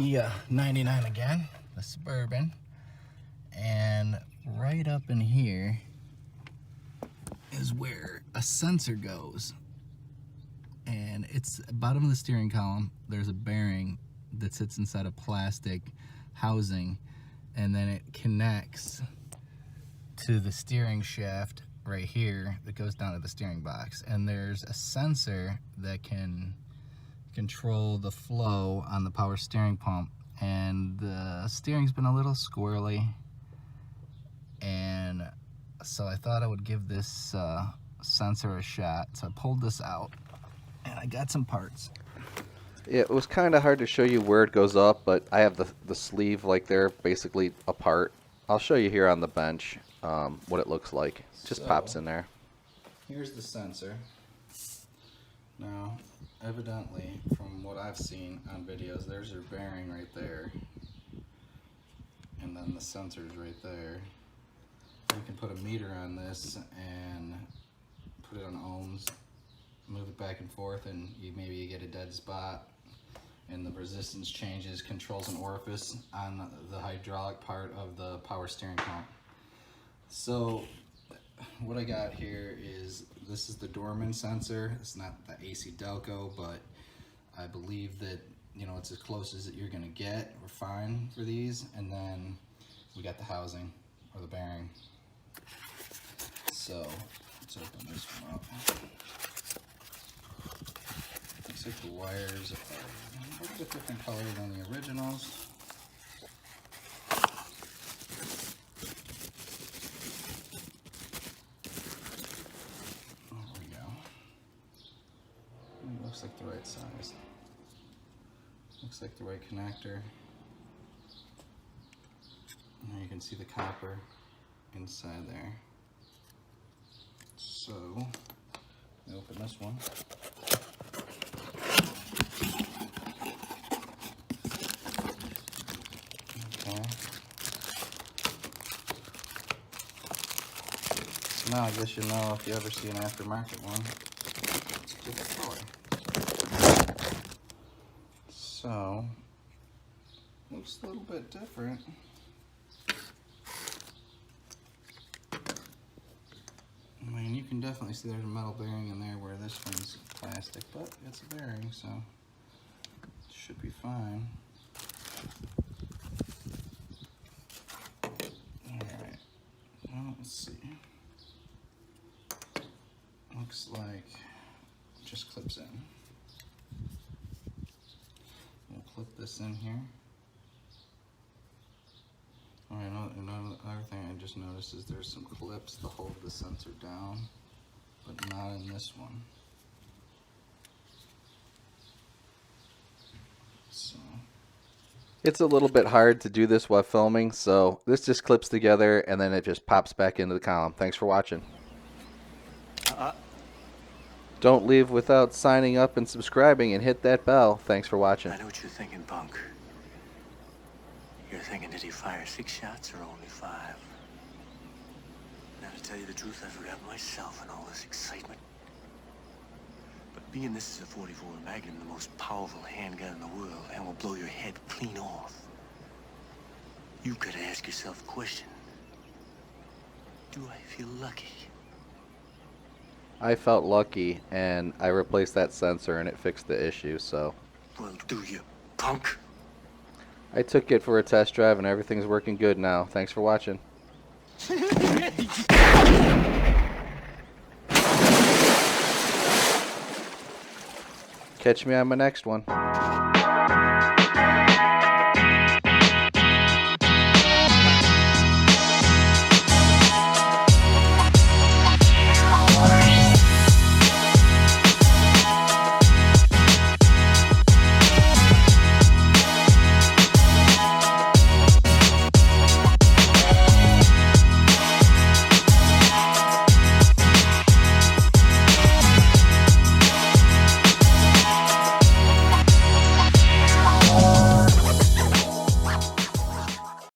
the 99 again, the Suburban, and right up in here is where a sensor goes, and it's at the bottom of the steering column. There's a bearing that sits inside a plastic housing, and then it connects to the steering shaft right here that goes down to the steering box, and there's a sensor that can control the flow on the power steering pump. And the steering's been a little squirrely, and so I thought I would give this sensor a shot. So I pulled this out and I got some parts. Yeah, it was kind of hard to show you where it goes up, but I have the sleeve like they're basically apart. I'll show you here on the bench what it looks like. It just pops in there. Here's the sensor. Now, evidently, from what I've seen on videos, there's your bearing right there, and then the sensor's right there. You can put a meter on this and put it on ohms, move it back and forth, and maybe you get a dead spot, and the resistance changes, controls an orifice on the hydraulic part of the power steering pump. So what I got here is, this is the Dorman sensor. It's not the AC Delco, but I believe that, you know, it's as close as you're gonna get. We're fine for these. And then we got the housing, or the bearing. So let's open this one up. Looks like the wires are a little bit different color than the originals. Looks like the right size. Looks like the right connector. Now you can see the copper inside there. So, let me open this one. Okay. Now I guess you know, if you ever see an aftermarket one, it's a different color. So, looks a little bit different. I mean, you can definitely see there's a metal bearing in there where this one's plastic, but it's a bearing, so it should be fine. Alright, well, let's see. Looks like it just clips in. We'll clip this in here. Alright, another thing I just noticed is there's some clips to hold the sensor down, but not in this one. So It's a little bit hard to do this while filming, so this just clips together and then it just pops back into the column. Thanks for watching. Don't leave without signing up and subscribing, and hit that bell. Thanks for watching. I know what you're thinking, punk. You're thinking, did he fire 6 shots or only 5? Now, to tell you the truth, I forgot myself in all this excitement. But being this is a .44 Magnum, the most powerful handgun in the world, and will blow your head clean off, you gotta ask yourself a question. Do I feel lucky? I felt lucky, and I replaced that sensor, and it fixed the issue, so. Well, do you, punk? I took it for a test drive, and everything's working good now. Thanks for watching. Catch me on my next one.